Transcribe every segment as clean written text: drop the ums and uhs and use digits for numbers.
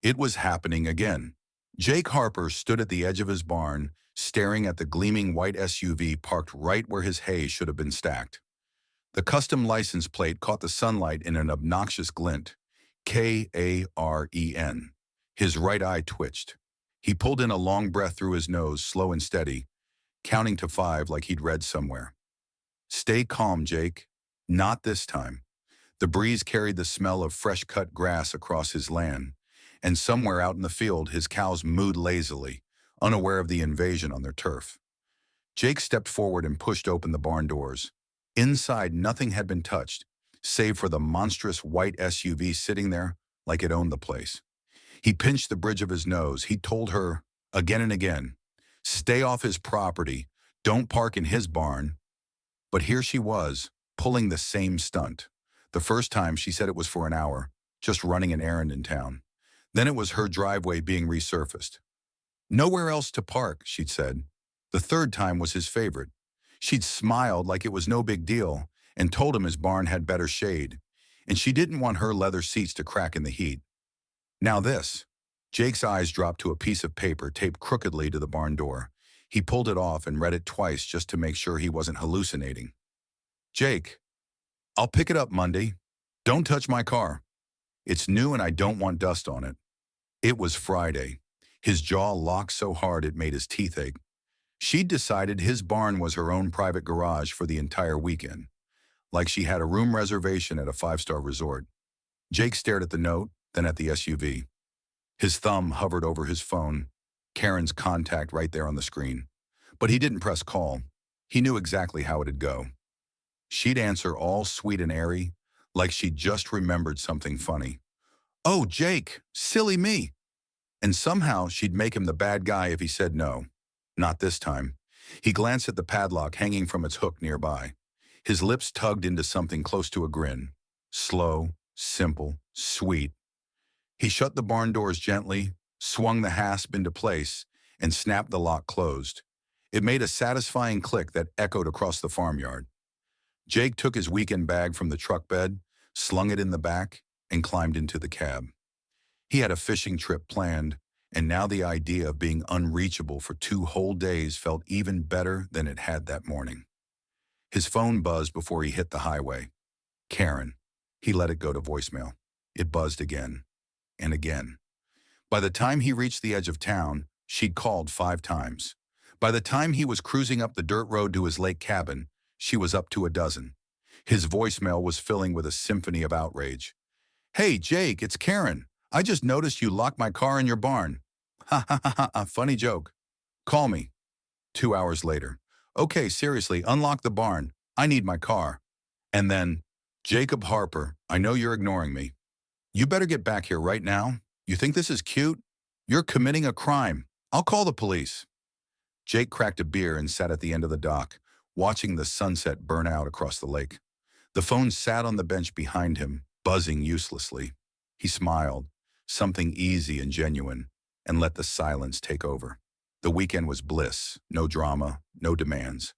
It was happening again. Jake Harper stood at the edge of his barn, staring at the gleaming white SUV parked right where his hay should have been stacked. The custom license plate caught the sunlight in an obnoxious glint. Karen. His right eye twitched. He pulled in a long breath through his nose, slow and steady, counting to 5 like he'd read somewhere. Stay calm, Jake. Not this time. The breeze carried the smell of fresh-cut grass across his land, and somewhere out in the field his cows mooed lazily, unaware of the invasion on their turf. Jake stepped forward and pushed open the barn doors. Inside, nothing had been touched, save for the monstrous white SUV sitting there like it owned the place. He pinched the bridge of his nose. He told her, again and again, stay off his property, don't park in his barn. But here she was, pulling the same stunt. The first time she said it was for an hour, just running an errand in town. Then it was her driveway being resurfaced. Nowhere else to park, she'd said. The third time was his favorite. She'd smiled like it was no big deal and told him his barn had better shade, and she didn't want her leather seats to crack in the heat. Now this. Jake's eyes dropped to a piece of paper taped crookedly to the barn door. He pulled it off and read it twice just to make sure he wasn't hallucinating. Jake, I'll pick it up Monday. Don't touch my car. It's new and I don't want dust on it. It was Friday. His jaw locked so hard it made his teeth ache. She'd decided his barn was her own private garage for the entire weekend, like she had a room reservation at a 5-star resort. Jake stared at the note, then at the SUV. His thumb hovered over his phone, Karen's contact right there on the screen. But he didn't press call. He knew exactly how it'd go. She'd answer all sweet and airy, like she'd just remembered something funny. Oh, Jake, silly me. And somehow she'd make him the bad guy if he said no. Not this time. He glanced at the padlock hanging from its hook nearby. His lips tugged into something close to a grin. Slow, simple, sweet. He shut the barn doors gently, swung the hasp into place, and snapped the lock closed. It made a satisfying click that echoed across the farmyard. Jake took his weekend bag from the truck bed, slung it in the back, and climbed into the cab. He had a fishing trip planned, and now the idea of being unreachable for 2 whole days felt even better than it had that morning. His phone buzzed before he hit the highway. Karen. He let it go to voicemail. It buzzed again, and again. By the time he reached the edge of town, she'd called 5 times. By the time he was cruising up the dirt road to his lake cabin, she was up to a dozen. His voicemail was filling with a symphony of outrage. Hey, Jake, it's Karen. I just noticed you locked my car in your barn. Ha ha ha ha, funny joke. Call me. 2 hours later. Okay, seriously, unlock the barn. I need my car. And then, Jacob Harper, I know you're ignoring me. You better get back here right now. You think this is cute? You're committing a crime. I'll call the police. Jake cracked a beer and sat at the end of the dock, watching the sunset burn out across the lake. The phone sat on the bench behind him, buzzing uselessly. He smiled, something easy and genuine, and let the silence take over. The weekend was bliss, no drama, no demands.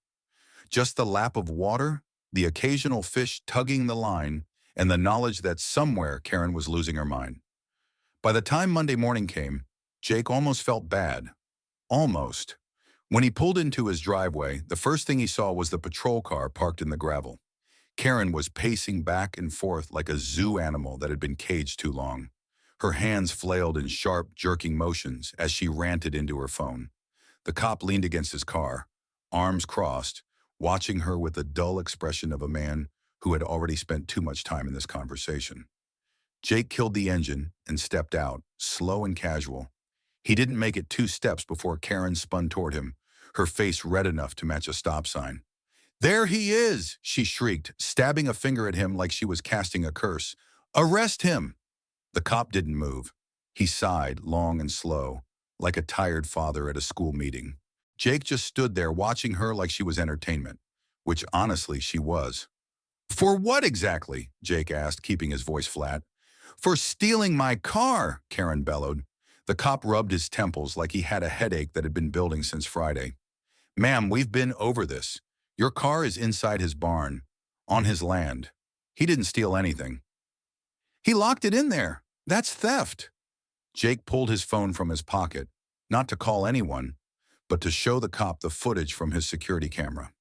Just the lap of water, the occasional fish tugging the line, and the knowledge that somewhere Karen was losing her mind. By the time Monday morning came, Jake almost felt bad. Almost. When he pulled into his driveway, the first thing he saw was the patrol car parked in the gravel. Karen was pacing back and forth like a zoo animal that had been caged too long. Her hands flailed in sharp, jerking motions as she ranted into her phone. The cop leaned against his car, arms crossed, watching her with the dull expression of a man who had already spent too much time in this conversation. Jake killed the engine and stepped out, slow and casual. He didn't make it 2 steps before Karen spun toward him, her face red enough to match a stop sign. There he is, she shrieked, stabbing a finger at him like she was casting a curse. Arrest him! The cop didn't move. He sighed, long and slow, like a tired father at a school meeting. Jake just stood there watching her like she was entertainment, which honestly she was. For what exactly? Jake asked, keeping his voice flat. For stealing my car, Karen bellowed. The cop rubbed his temples like he had a headache that had been building since Friday. Ma'am, we've been over this. Your car is inside his barn, on his land. He didn't steal anything. He locked it in there. That's theft. Jake pulled his phone from his pocket, not to call anyone, but to show the cop the footage from his security camera.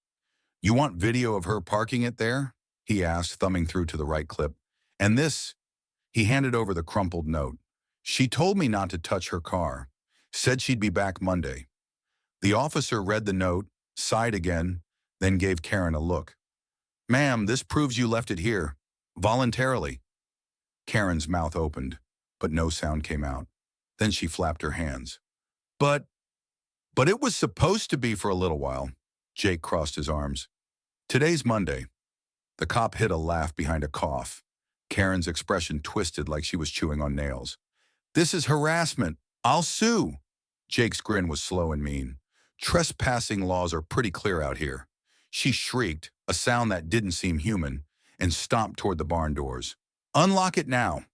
"You want video of her parking it there?" he asked, thumbing through to the right clip. "And this," he handed over the crumpled note. "She told me not to touch her car. Said she'd be back Monday." The officer read the note, sighed again, then gave Karen a look. "Ma'am, this proves you left it here. Voluntarily." Karen's mouth opened, but no sound came out. Then she flapped her hands. But it was supposed to be for a little while." Jake crossed his arms. "Today's Monday." The cop hid a laugh behind a cough. Karen's expression twisted like she was chewing on nails. "This is harassment. I'll sue." Jake's grin was slow and mean. "Trespassing laws are pretty clear out here." She shrieked, a sound that didn't seem human, and stomped toward the barn doors. "Unlock it now."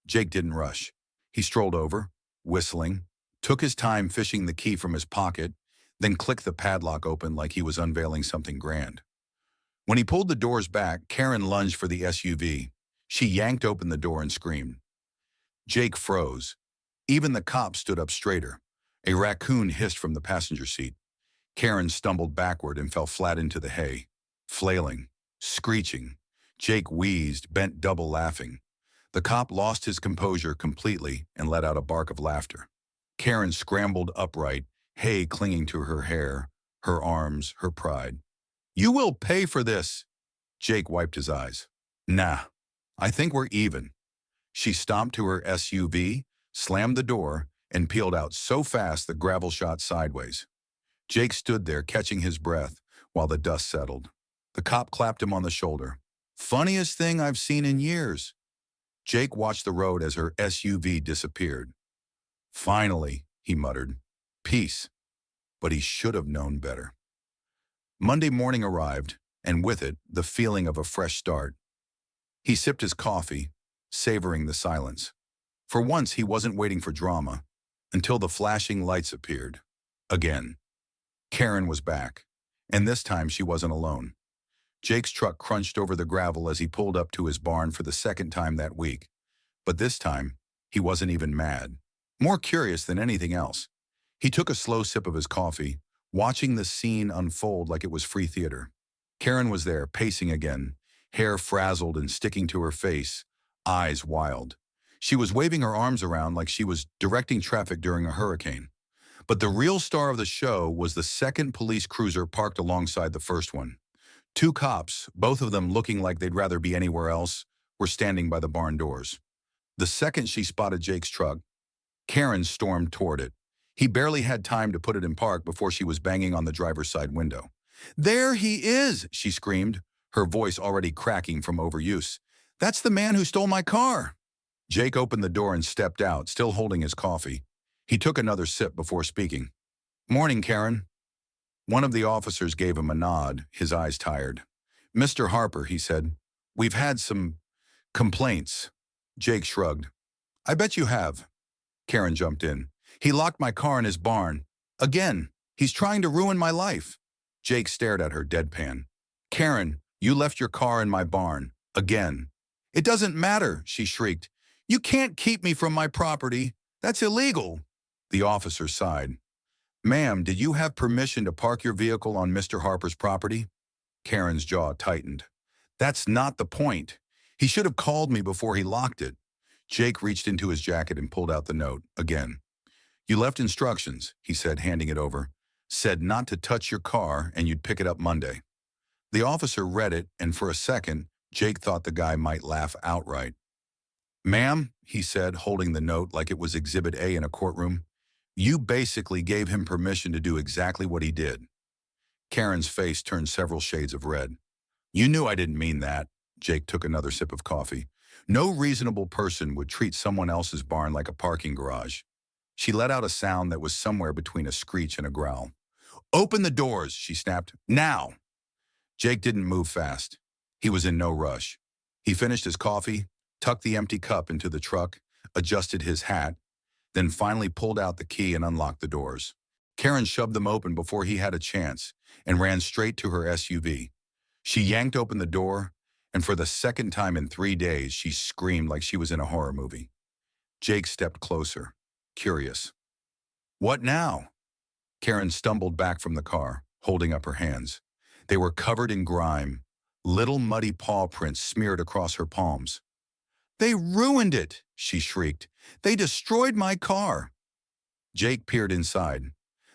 Jake didn't rush. He strolled over, whistling, took his time fishing the key from his pocket, then clicked the padlock open like he was unveiling something grand. When he pulled the doors back, Karen lunged for the SUV. She yanked open the door and screamed. Jake froze. Even the cop stood up straighter. A raccoon hissed from the passenger seat. Karen stumbled backward and fell flat into the hay, flailing, screeching. Jake wheezed, bent double laughing. The cop lost his composure completely and let out a bark of laughter. Karen scrambled upright, hay clinging to her hair, her arms, her pride. "You will pay for this." Jake wiped his eyes. "Nah, I think we're even." She stomped to her SUV, slammed the door, and peeled out so fast the gravel shot sideways. Jake stood there catching his breath while the dust settled. The cop clapped him on the shoulder. "Funniest thing I've seen in years." Jake watched the road as her SUV disappeared. "Finally," he muttered. "Peace." But he should have known better. Monday morning arrived, and with it, the feeling of a fresh start. He sipped his coffee, savoring the silence. For once, he wasn't waiting for drama, until the flashing lights appeared. Again. Karen was back, and this time she wasn't alone. Jake's truck crunched over the gravel as he pulled up to his barn for the second time that week. But this time, he wasn't even mad. More curious than anything else. He took a slow sip of his coffee, watching the scene unfold like it was free theater. Karen was there, pacing again, hair frazzled and sticking to her face, eyes wild. She was waving her arms around like she was directing traffic during a hurricane. But the real star of the show was the second police cruiser parked alongside the first one. Two cops, both of them looking like they'd rather be anywhere else, were standing by the barn doors. The second she spotted Jake's truck, Karen stormed toward it. He barely had time to put it in park before she was banging on the driver's side window. "There he is," she screamed, her voice already cracking from overuse. "That's the man who stole my car." Jake opened the door and stepped out, still holding his coffee. He took another sip before speaking. "Morning, Karen." One of the officers gave him a nod, his eyes tired. "Mr. Harper," he said, "we've had some complaints." Jake shrugged. "I bet you have." Karen jumped in. "He locked my car in his barn. Again. He's trying to ruin my life." Jake stared at her deadpan. "Karen, you left your car in my barn. Again." "It doesn't matter," she shrieked. "You can't keep me from my property. That's illegal." The officer sighed. "Ma'am, did you have permission to park your vehicle on Mr. Harper's property?" Karen's jaw tightened. "That's not the point. He should have called me before he locked it." Jake reached into his jacket and pulled out the note, again. "You left instructions," he said, handing it over. "Said not to touch your car and you'd pick it up Monday." The officer read it, and for a second, Jake thought the guy might laugh outright. "Ma'am," he said, holding the note like it was Exhibit A in a courtroom, "you basically gave him permission to do exactly what he did." Karen's face turned several shades of red. "You knew I didn't mean that." Jake took another sip of coffee. "No reasonable person would treat someone else's barn like a parking garage." She let out a sound that was somewhere between a screech and a growl. "Open the doors," she snapped. "Now!" Jake didn't move fast. He was in no rush. He finished his coffee, tucked the empty cup into the truck, adjusted his hat, then finally pulled out the key and unlocked the doors. Karen shoved them open before he had a chance and ran straight to her SUV. She yanked open the door, and for the second time in 3 days, she screamed like she was in a horror movie. Jake stepped closer, curious. What now? Karen stumbled back from the car, holding up her hands. They were covered in grime, little muddy paw prints smeared across her palms. They ruined it, she shrieked. They destroyed my car. Jake peered inside.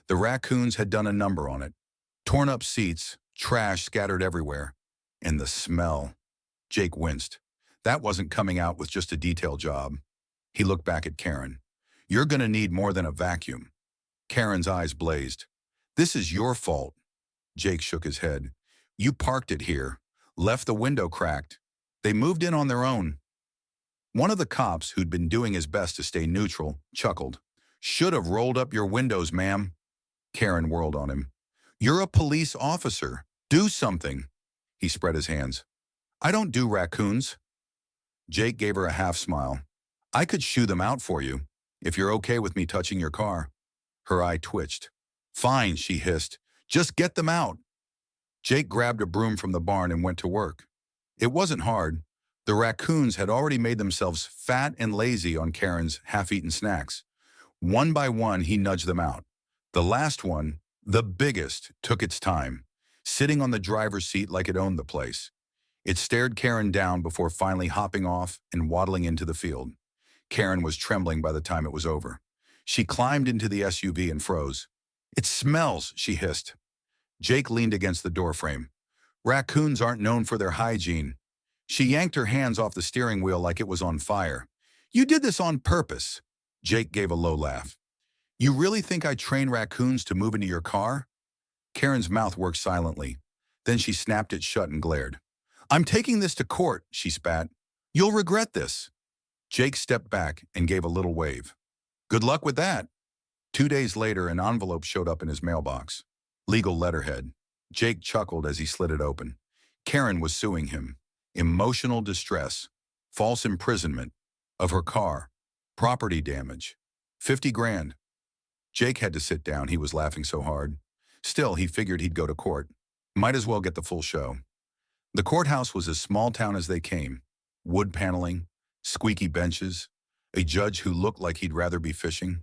The raccoons had done a number on it. Torn up seats, trash scattered everywhere. And the smell. Jake winced. That wasn't coming out with just a detail job. He looked back at Karen. You're gonna need more than a vacuum. Karen's eyes blazed. This is your fault. Jake shook his head. You parked it here, left the window cracked. They moved in on their own. One of the cops, who'd been doing his best to stay neutral, chuckled. Should have rolled up your windows, ma'am. Karen whirled on him. You're a police officer. Do something. He spread his hands. I don't do raccoons. Jake gave her a half smile. I could shoo them out for you, if you're okay with me touching your car. Her eye twitched. Fine, she hissed. Just get them out. Jake grabbed a broom from the barn and went to work. It wasn't hard. The raccoons had already made themselves fat and lazy on Karen's half-eaten snacks. One by one, he nudged them out. The last one, the biggest, took its time, sitting on the driver's seat like it owned the place. It stared Karen down before finally hopping off and waddling into the field. Karen was trembling by the time it was over. She climbed into the SUV and froze. It smells, she hissed. Jake leaned against the doorframe. Raccoons aren't known for their hygiene. She yanked her hands off the steering wheel like it was on fire. You did this on purpose. Jake gave a low laugh. You really think I train raccoons to move into your car? Karen's mouth worked silently. Then she snapped it shut and glared. I'm taking this to court, she spat. You'll regret this. Jake stepped back and gave a little wave. Good luck with that. 2 days later, an envelope showed up in his mailbox. Legal letterhead. Jake chuckled as he slid it open. Karen was suing him. Emotional distress. False imprisonment. Of her car. Property damage. 50 grand. Jake had to sit down. He was laughing so hard. Still, he figured he'd go to court. Might as well get the full show. The courthouse was as small town as they came. Wood paneling, squeaky benches, a judge who looked like he'd rather be fishing.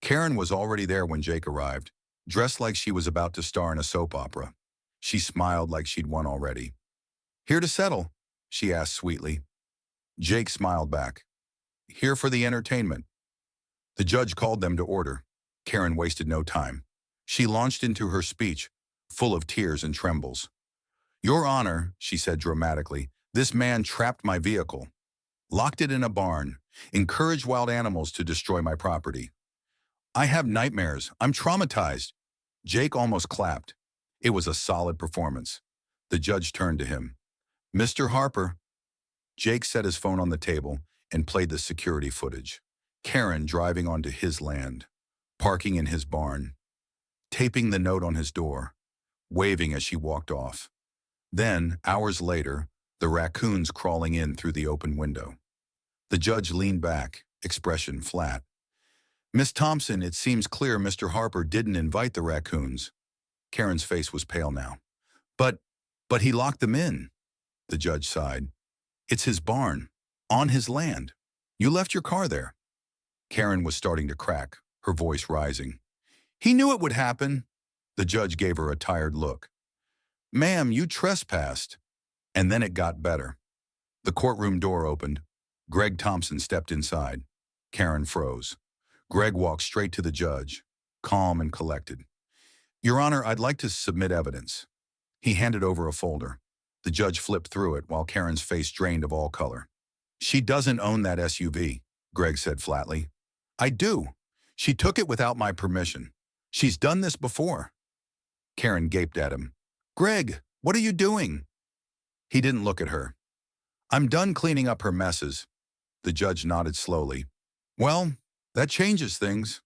Karen was already there when Jake arrived, dressed like she was about to star in a soap opera. She smiled like she'd won already. Here to settle? She asked sweetly. Jake smiled back. Here for the entertainment. The judge called them to order. Karen wasted no time. She launched into her speech, full of tears and trembles. Your Honor, she said dramatically, this man trapped my vehicle, locked it in a barn, encouraged wild animals to destroy my property. I have nightmares. I'm traumatized. Jake almost clapped. It was a solid performance. The judge turned to him. Mr. Harper. Jake set his phone on the table and played the security footage. Karen driving onto his land, parking in his barn, taping the note on his door, waving as she walked off. Then, hours later, the raccoons crawling in through the open window. The judge leaned back, expression flat. Miss Thompson, it seems clear Mr. Harper didn't invite the raccoons. Karen's face was pale now. But he locked them in. The judge sighed. It's his barn, on his land. You left your car there. Karen was starting to crack, her voice rising. He knew it would happen. The judge gave her a tired look. Ma'am, you trespassed. And then it got better. The courtroom door opened. Greg Thompson stepped inside. Karen froze. Greg walked straight to the judge, calm and collected. Your Honor, I'd like to submit evidence. He handed over a folder. The judge flipped through it while Karen's face drained of all color. She doesn't own that SUV, Greg said flatly. I do. She took it without my permission. She's done this before. Karen gaped at him. Greg, what are you doing? He didn't look at her. I'm done cleaning up her messes. The judge nodded slowly. Well, that changes things.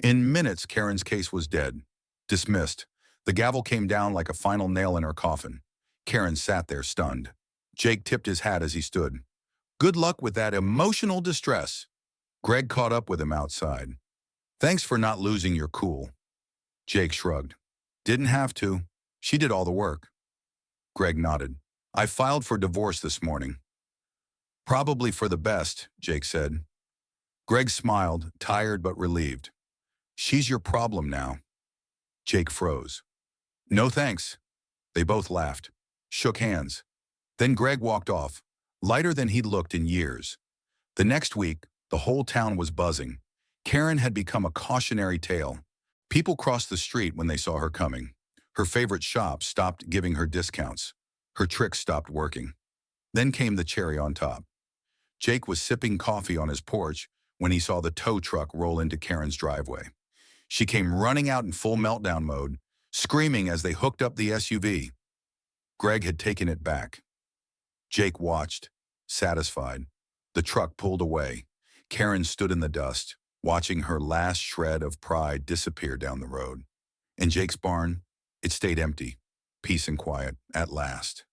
In minutes, Karen's case was dead. Dismissed. The gavel came down like a final nail in her coffin. Karen sat there stunned. Jake tipped his hat as he stood. Good luck with that emotional distress. Greg caught up with him outside. Thanks for not losing your cool. Jake shrugged. Didn't have to. She did all the work. Greg nodded. I filed for divorce this morning. Probably for the best, Jake said. Greg smiled, tired but relieved. She's your problem now. Jake froze. No thanks. They both laughed, shook hands. Then Greg walked off, lighter than he'd looked in years. The next week, the whole town was buzzing. Karen had become a cautionary tale. People crossed the street when they saw her coming. Her favorite shop stopped giving her discounts. Her tricks stopped working. Then came the cherry on top. Jake was sipping coffee on his porch when he saw the tow truck roll into Karen's driveway. She came running out in full meltdown mode, screaming as they hooked up the SUV. Greg had taken it back. Jake watched, satisfied. The truck pulled away. Karen stood in the dust, watching her last shred of pride disappear down the road. In Jake's barn, it stayed empty, peace and quiet, at last.